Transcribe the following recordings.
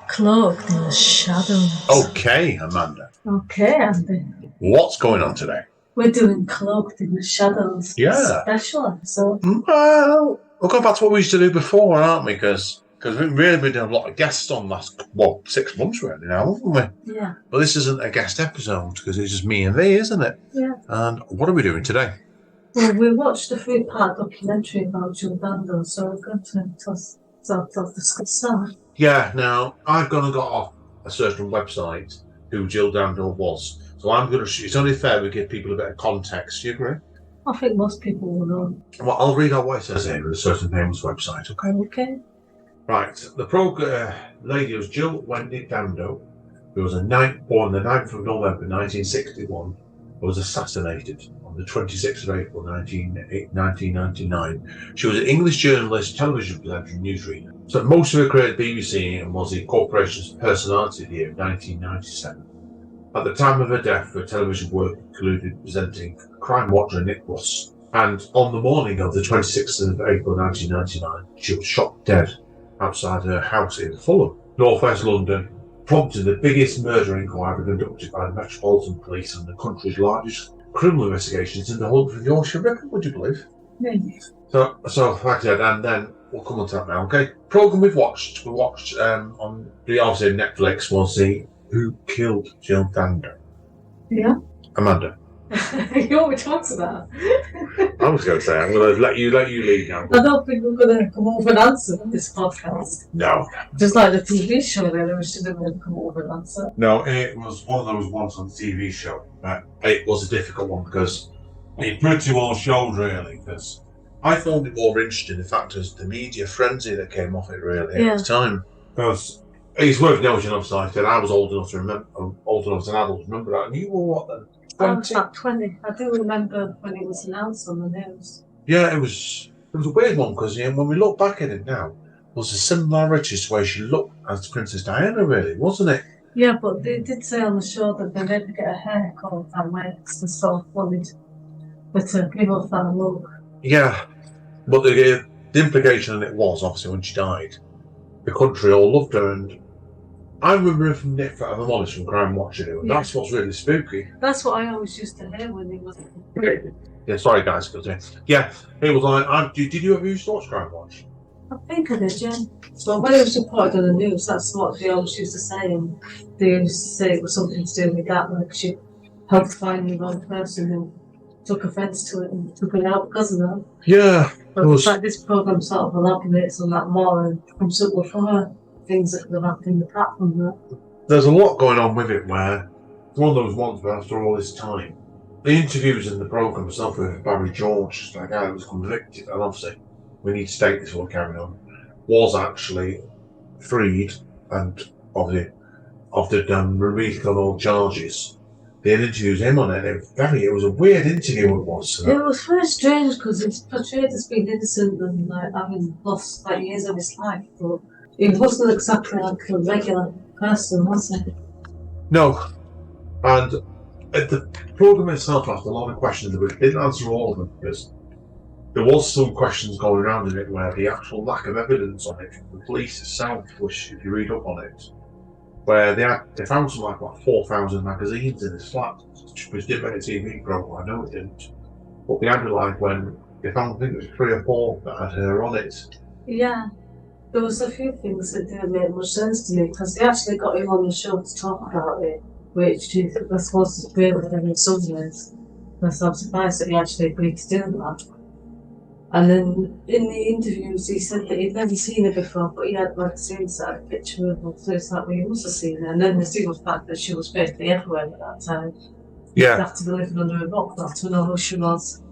Cloaked in the Shadows. Okay, Amanda. Okay, Andy. What's going on today? We're doing Cloaked in the Shadows. Yeah. Special episode. Well, we're going back to what we used to do before, aren't we? Because we've really been doing a lot of guests on the last, 6 months really now, haven't we? Yeah. But this isn't a guest episode because it's just me and thee, isn't it? Yeah. And what are we doing today? Well, we watched a 3-part documentary about Jill Dando, so we're going to discuss that. Yeah, now, I've gone and got off a certain website who Jill Dando was. So I'm going to, it's only fair we give people a bit of context. Do you agree? I think most people will know. Well, I'll read out what it says here with a certain famous website, okay? Okay. Right, the lady was Jill Wendy Dando, who was born the 9th of November 1961, was assassinated on the 26th of April 1999. She was an English journalist, television presenter and newsreader. So most of her career at the BBC and was the corporation's personality of the year 1997. At the time of her death, her television work included presenting Crime Watcher Nick Ross. And on the morning of the 26th of April 1999, she was shot dead outside her house in Fulham, northwest London, prompting the biggest murder inquiry conducted by the Metropolitan Police and the country's largest criminal investigations in the whole of the Yorkshire Ripple, would you believe? Maybe. So like I said, and then we'll come on to that now, okay? Programme we watched on the obviously Netflix was the Who Killed Jill Dando? Yeah. Amanda. You want me to answer that? I was going to say, I'm going to let you lead now. I don't think we're going to come up with an answer on this podcast. No. Just like the TV show, really, we shouldn't really come up with an answer. No, it was one of those ones on the TV show. It was a difficult one because it pretty well showed, really, because I found it more interesting, in fact, as the media frenzy that came off it, really, at the time. Because it's worth noting, obviously, like I said, I was old enough to remember, old enough as an adult to remember that, and you were what then? 20? I was about 20. I do remember when it was announced on the news. Yeah, it was a weird one because when we look back at it now, there was a similarity to where she looked as Princess Diana, really, wasn't it? Yeah, but they did say on the show that they made her get her hair colored that way and sort of wanted her to give off that look. Yeah, but the implication in it was, obviously, when she died, the country all loved her, and I remember him from Nick, if I'm honest, from Crime Watcher, and that's what's really spooky. That's what I always used to hear when he was... Yeah, sorry guys, yeah, it was like, did you ever used to watch Crime Watch? I think I did, yeah. So when it was reported on the news, that's what they always used to say, and they used to say it was something to do with that, like she helped find the wrong person who took offence to it and took it out because of that. Yeah. But in fact, this programme sort of elaborates on that more and comes up with other things that have happened in the platform there. There's a lot going on with it where it's one of those ones where after all this time, the interviews in the programme itself with Barry George, the guy that was convicted, and obviously we need to state this before carrying on, was actually freed and obviously after released on all charges. They interviewed him on it. It was a weird interview. It was. It was very strange because it's portrayed as being innocent and like having lost like years of his life, but it wasn't exactly like a regular person, was it? No. And the programme itself asked a lot of questions, but it didn't answer all of them because there was some questions going around in it where the actual lack of evidence on it from the police itself, which if you read up on it, where they found something like 4,000 magazines in his flat, which did make a TV programme, I know it didn't. But they had it like when they found, I think it was 3 or 4 that had her on it. Yeah. There was a few things that didn't make much sense to me because they actually got him on the show to talk about it, which was supposed to agree with him in some ways. And so I'm surprised that he actually agreed to do that. And then in the interviews he said that he'd never seen her before, but he had magazines that had a picture of her, so it's like, well, he must have seen her. And then there's the fact that she was basically everywhere at that time. Yeah. You'd have to be living under a rock not to know who she was.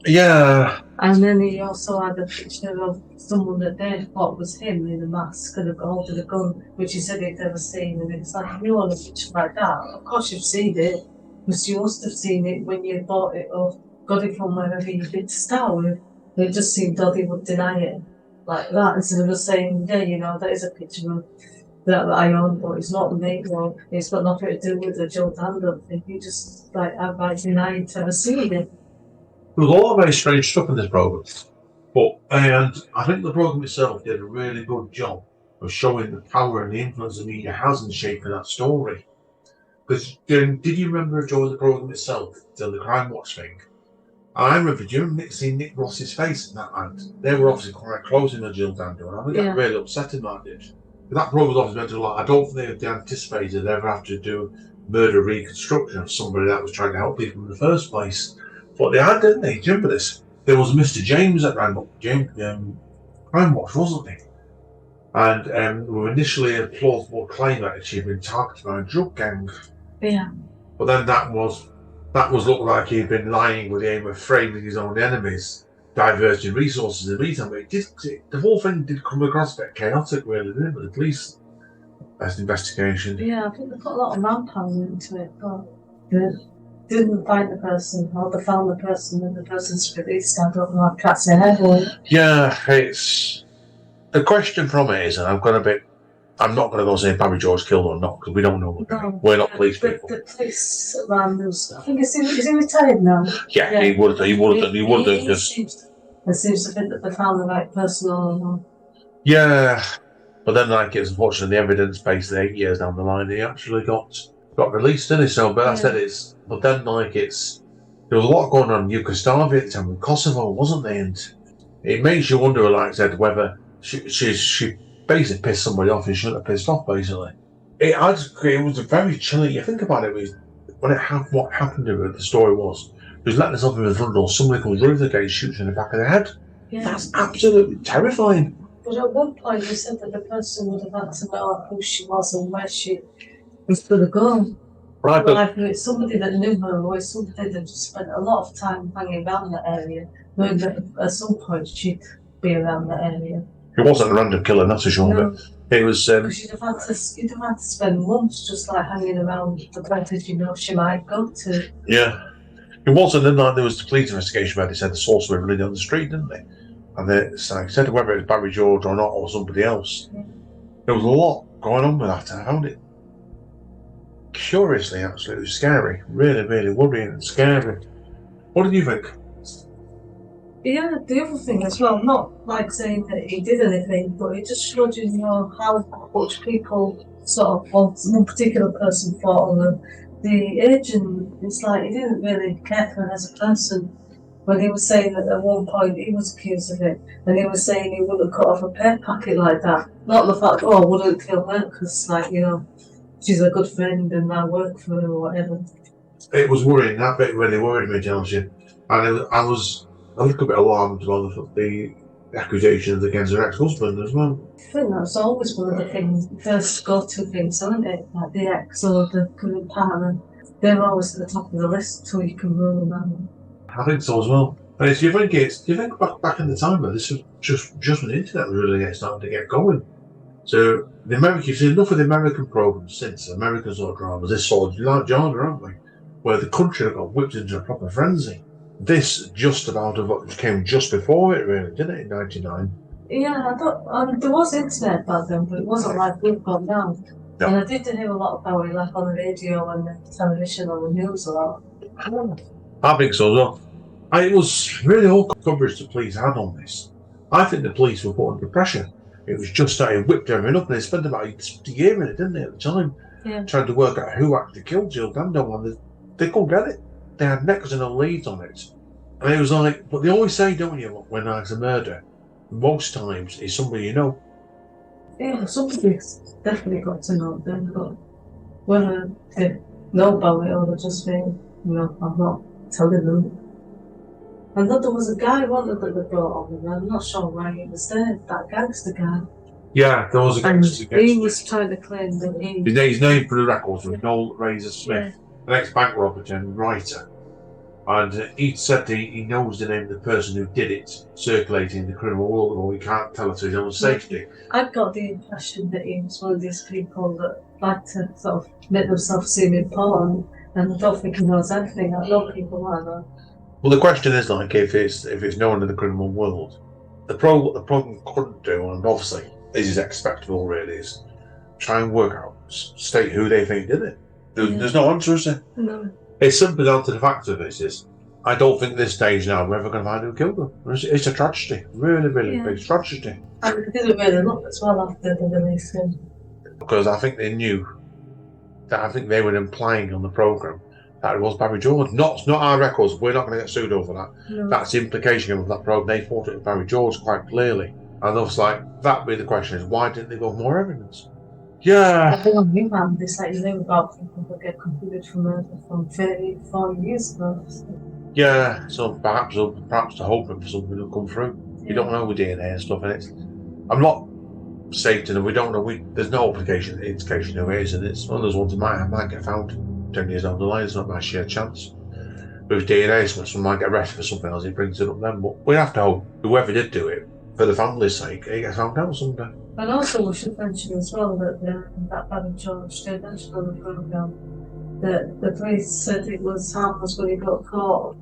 Yeah. And then he also had a picture of someone that they thought was him in a mask and holding a gun, which he said he'd never seen. And it's like, you on a picture like that, of course you've seen it, because you must have seen it when you bought it or got it from wherever you did to start with. It just seemed odd he would deny it like that instead of just saying, yeah, you know, that is a picture of that I own, but it's not me, or it's got nothing to do with the Jill Dando thing. He just like outright denied to have seen it. There was a lot of very strange stuff in this programme, and I think the programme itself did a really good job of showing the power and the influence the media has in shaping that story. Because did you remember during the programme itself, during the Crime Watch thing? I remember seeing Nick Ross's face in that ad. They were obviously quite close in the Jill Dando, and I think that really upset him, that did. That program was obviously meant to I don't think they anticipated they'd ever have to do murder reconstruction of somebody that was trying to help people in the first place. But they had, didn't they? Do you remember this? There was Mr. James that ran up, Crime Watch, wasn't he? And were initially a plausible claim that she'd been targeted by a drug gang. Yeah. But then that was looked like he'd been lying with the aim of framing his own enemies, diverging resources in the meantime. But the whole thing did come across a bit chaotic, really, didn't it? With the police investigation. Yeah, I think they put a lot of manpower into it, but they didn't find the person, or they found the person and the person's released. I don't know, I can't say heavily. Yeah, it's the question from it is, and I'm not going to go say Barry George killed or not, because we don't know. We're not police people. The police man was, I think, is he retired now? Yeah, he would have done. It seems to think that they found the right person all along. Yeah, but then it's unfortunately the evidence based 8 years down the line, he actually got released, didn't he? So, but that's it. But then there was a lot going on in Yugoslavia at the time, in Kosovo, wasn't there? And it makes you wonder, like I said, whether she basically pissed somebody off and shouldn't have pissed off, basically. It was very chilling. You think about it, what happened to her, the story was, he was letting herself in the front door, somebody comes running the gate, shoots her in the back of the head. Yeah. That's absolutely terrifying. But at one point you said that the person would have had to know who she was and where she was going to go. Right, but like, it's somebody that knew her, or it's somebody that just spent a lot of time hanging around that area, knowing that at some point she'd be around that area. It wasn't a random killing, that's for sure. No. It was. Because you'd have had to spend months just like hanging around the places she might go to. Yeah, it wasn't. And there was the police investigation where they said the source were running down the street, didn't they? And they said whether it was Barry George or not, or somebody else. Yeah. There was a lot going on with that. I found it curiously absolutely scary, really, really worrying and scary. What did you think? Yeah, the other thing as well, not like saying that he did anything, but it just showed you, how much people sort of, one particular person thought on the agent. It's like he didn't really care for her as a person. When he was saying that at one point he was accused of it, and he was saying he wouldn't cut off a pay packet like that. Not the fact, I wouldn't kill her because, she's a good friend and I work for her or whatever. It was worrying, that bit really worried me, Chelsea. And I was a little bit alarmed about the accusations against her ex-husband as well. I think that's always one of the things, first go-to things, isn't it? Like the ex or the current partner. They're always at the top of the list until you can rule them out. I think so as well. And do you think back in the time where this was just when the internet was really starting to get going? So you've seen enough of the American programs since, American sort of dramas, this sort of genre, haven't we? Where the country got whipped into a proper frenzy. This came just before it, really, didn't it, in 99? Yeah, there was internet back then, but it wasn't like we've got now. No. And I did hear a lot about it, like on the radio and the television or the news a lot. I think so as well. It was really all coverage the police had on this. I think the police were put under pressure. It was just that he whipped everything up, and they spent about a year in it, didn't they, at the time? Yeah. Trying to work out who actually killed Jill Dando, and they couldn't get it. They had next to no leads on it. And it was like, but they always say, don't you, when there's a murder, most times it's somebody you know. Yeah, somebody's definitely got to know them, but whether they know about it or they're just saying, I'm not telling them. And then there was a guy, that they brought on, and I'm not sure why he was there, that gangster guy. Yeah, there was a gangster. He was trying to claim that his name for the records was Noel Razor Smith, an ex-bank robber and writer. And he said he knows the name of the person who did it, circulating in the criminal world, or he can't tell it to his own safety. I've got the impression that he was one of these people that like to sort of make themselves seem important, and I don't think he knows anything. I know people like that. Well, the question is, if it's known in the criminal world, the problem couldn't do, and obviously this is expectable, really, is try and work out, state who they think did it. There's no answer, is there? No. It's simply down to the fact of this is, I don't think at this stage now we're ever going to find who killed them. It's a tragedy. Really, really big tragedy. And they didn't really look as well after the release him. Because I think they knew that I think they were implying on the programme that it was Barry George. Not our records. We're not going to get sued over that. No. That's the implication of that programme. They thought it was Barry George quite clearly. And I was like, that be the question is, why didn't they go for more evidence? Yeah. I think on the other hand, it's like you know about people that get convicted for murder from 30, 40 years ago. Yeah, so perhaps they're hoping for something to come through. You don't know with DNA and stuff, and it's. I'm not saying to them, we don't know. There's no indication who it is, and it's one of those ones that might get found 10 years down the line. It's not my sheer chance. With DNA, someone might get arrested for something else. It brings it up then, but we have to hope whoever did do it, for the family's sake, it gets found out someday. And also, we should mention as well that that Barry George did mention on the programme that the police said it was harmless when he got caught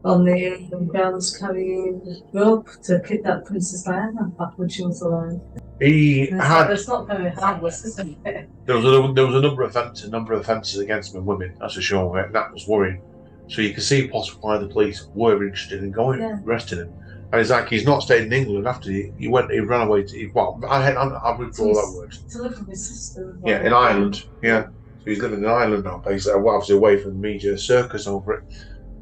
on the grounds carrying rope to kidnap Princess Diana back when she was alive. It's not very harmless, isn't it? There was a number of offences against him and women, that's for sure, and that was worrying. So you can see possibly why the police were interested in arresting him. And it's like he's not stayed in England after he ran away to, I withdraw that word. To live with his sister. Yeah, in Ireland, yeah. So he's living in Ireland now, basically, obviously away from the media circus over it.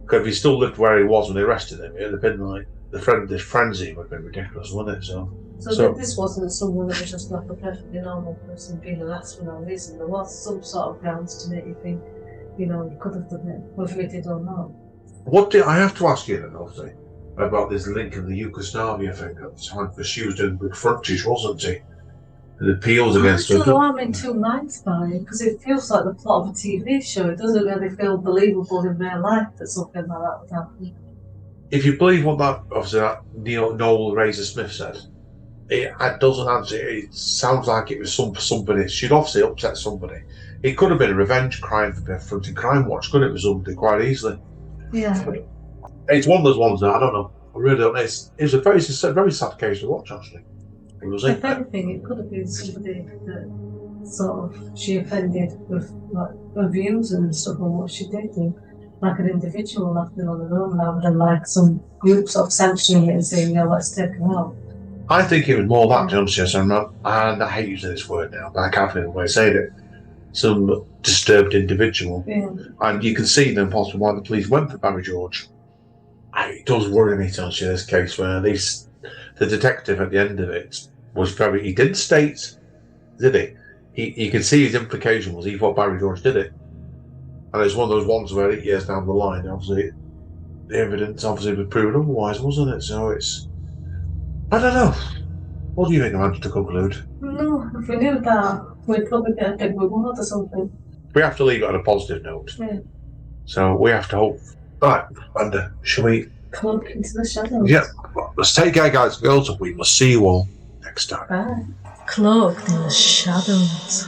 Because if he still lived where he was when they arrested him, it would have been like, this frenzy would have been ridiculous, wouldn't it? So this wasn't someone that was just like a perfectly normal person being arrested for no reason. There was some sort of grounds to make you think, he could have done it, whether he did or not. I have to ask you then, obviously, about this link in the Yugoslavia thing at the time, because she was doing big frontage, wasn't she? The appeals against her. I don't know, I'm in two minds by it, because it feels like the plot of a TV show. It doesn't really feel believable in real life that something like that would happen. If you believe what that Noel Razor Smith said, it doesn't answer. It sounds like it was somebody. She'd obviously upset somebody. It could have been a revenge crime for fronting Crime Watch, couldn't it? Was somebody quite easily. Yeah. It's one of those ones that I don't know. I really don't know. It's a very sad case to watch, actually. If anything, it could have been somebody that sort of she offended with like her views and stuff on what she did, and like an individual acting on her own rather than like some group sort of censoring it and saying, let's take her out. I think it was more that, to be honest, and I hate using this word now, but I can't think of a way to say it. Some disturbed individual. Yeah. And you can see then possibly why the police went for Barry George. It does worry me, to answer this case, where the detective at the end of it was he didn't state, did he? You can see his implication was he thought Barry George did it. And it's one of those ones where 8 years down the line, obviously, the evidence obviously was proven otherwise, wasn't it? So I don't know. What do you think I managed to conclude? No, if we knew that, we'd probably get a big reward or something. We have to leave it on a positive note. Yeah. So we have to hope. Right, Amanda, shall we? Cloak into the shadows. Yeah. Let's take care, guys and girls, and we must see you all next time. Bye. Cloaked in the shadows.